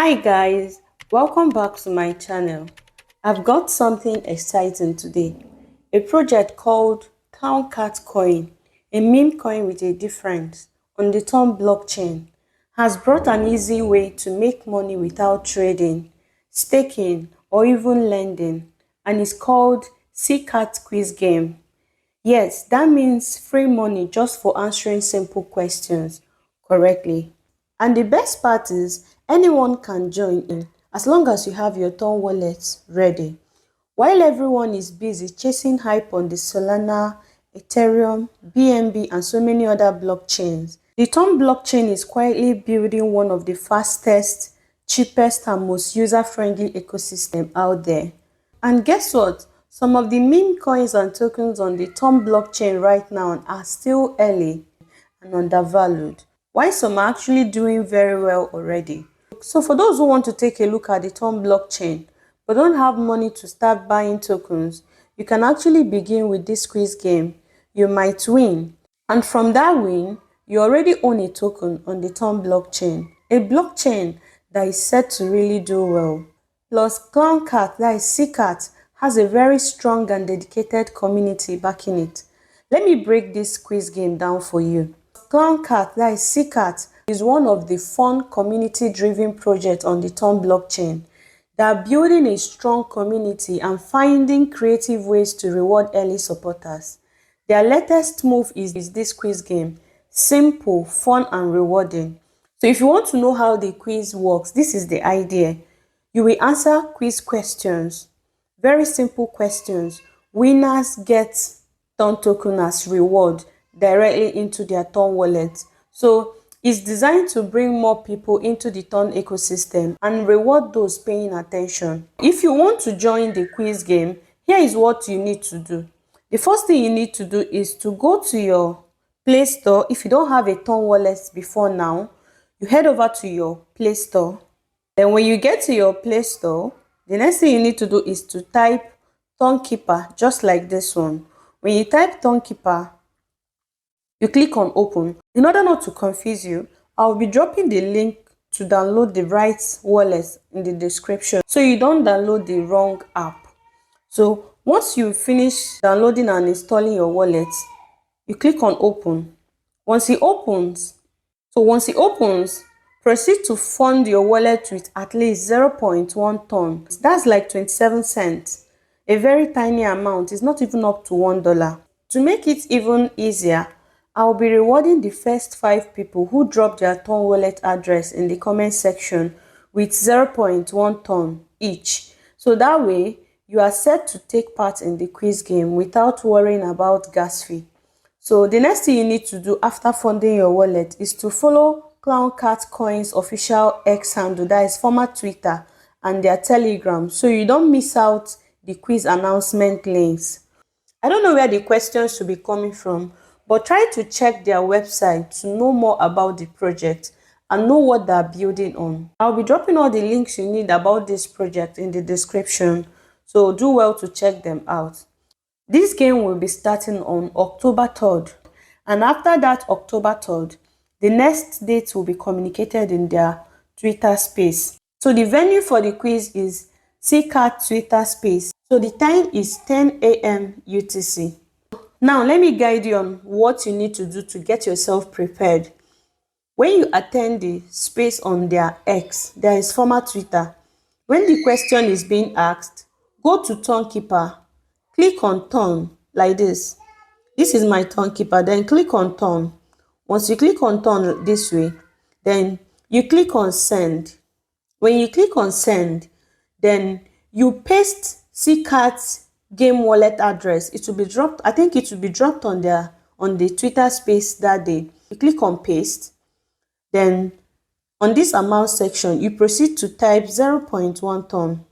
Hi guys, welcome back to my channel. I've got something exciting today. A project called ClownCat Coin, a meme coin with a difference on the Tom blockchain, has brought an easy way to make money without trading, staking, or even lending, and is called CCAT quiz game. Yes, that means free money just for answering simple questions correctly. And the best part is anyone can join in as long as you have your Ton wallet ready. While everyone is busy chasing hype on the Solana, Ethereum, BNB, and so many other blockchains, the Ton blockchain is quietly building one of the fastest, cheapest, and most user-friendly ecosystem out there. And guess what? Some of the meme coins and tokens on the Ton blockchain right now are still early and undervalued, while some are actually doing very well already. So for those who want to take a look at the Ton blockchain but don't have money to start buying tokens, you can actually begin with this quiz game. You might win, and from that win, you already own a token on the Ton blockchain, a blockchain that is set to really do well. Plus, ClownCat, that is CCAT, has a very strong and dedicated community backing it. Let me break this quiz game down for you. ClownCat, that is CCAT, is one of the fun community-driven projects on the Ton blockchain. They are building a strong community and finding creative ways to reward early supporters. Their latest move is this quiz game. Simple, fun, and rewarding. So if you want to know how the quiz works, this is the idea. You will answer quiz questions, very simple questions. Winners get Ton token as reward directly into their Ton wallet. So it's designed to bring more people into the Ton ecosystem and reward those paying attention. If you want to join the quiz game, here is what you need to do. The first thing you need to do is to go to your Play Store. If you don't have a Ton wallet before now, you head over to your Play Store. Then when you get to your Play Store, the next thing you need to do is to type Tonkeeper, just like this one. When you type Tonkeeper, you click on open. In order not to confuse you, I'll be dropping the link to download the right wallet in the description so you don't download the wrong app. So once you finish downloading and installing your wallet, you click on open. Once it opens, proceed to fund your wallet with at least 0.1 Ton. That's like 27 cents. A very tiny amount. It's not even up to $1. To make it even easier, I'll be rewarding the first 5 people who drop their Ton wallet address in the comment section with 0.1 Ton each. So that way, you are set to take part in the quiz game without worrying about gas fee. So the next thing you need to do after funding your wallet is to follow ClownCat Coin's official X handle, that is former Twitter, and their Telegram, so you don't miss out the quiz announcement links. I don't know where the questions should be coming from, but try to check their website to know more about the project and know what they're building on. I'll be dropping all the links you need about this project in the description, so do well to check them out. This game will be starting on October 3rd, and after that October 3rd, the next date will be communicated in their Twitter space. So the venue for the quiz is CCAT Twitter space. So the time is 10 a.m. UTC. Now let me guide you on what you need to do to get yourself prepared. When you attend the space on their X, there is former Twitter. When the question is being asked, go to Tonkeeper. Click on Ton like this. This is my Tonkeeper. Then click on Ton. Once you click on Ton this way, then you click on Send. When you click on Send, then you paste CCAT's game wallet address. It will be dropped. I think it will be dropped on the Twitter space that day. You click on Paste. Then on this amount section, you proceed to type 0.1 Ton.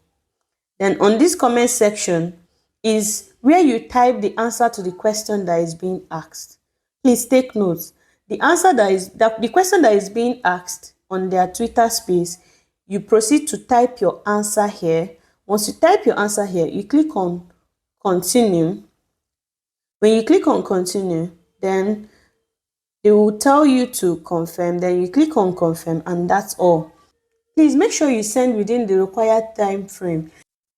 Then on this comment section is where you type the answer to the question that is being asked. Please take note. The question that is being asked on their Twitter space, you proceed to type your answer here. Once you type your answer here, you click on continue. When you click on continue, then they will tell you to confirm. Then you click on confirm, and that's all. Please make sure you send within the required time frame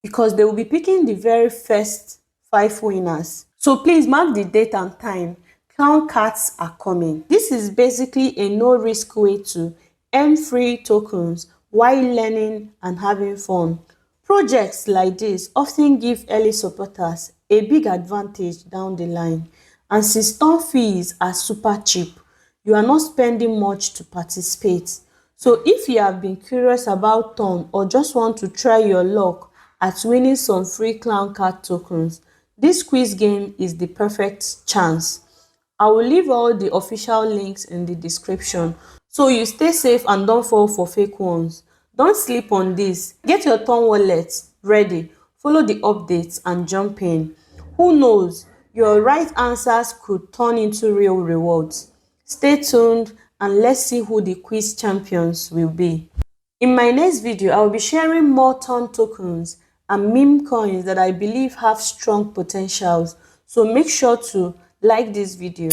because they will be picking the very first 5 winners. So please mark the date and time. Clown cats are coming. This is basically a no-risk way to earn free tokens while learning and having fun. Projects like this often give early supporters a big advantage down the line, and since turn fees are super cheap, you are not spending much to participate. So if you have been curious about turn or just want to try your luck at winning some free ClownCat tokens, this quiz game is the perfect chance. I will leave all the official links in the description so you stay safe and don't fall for fake ones. Don't sleep on this. Get your Ton wallet ready, follow the updates and jump in. Who knows, your right answers could turn into real rewards. Stay tuned and let's see who the quiz champions will be. In my next video, I will be sharing more Ton tokens and meme coins that I believe have strong potentials. So make sure to like this video,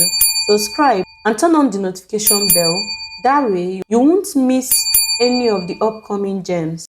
subscribe and turn on the notification bell. That way you won't miss any of the upcoming gems.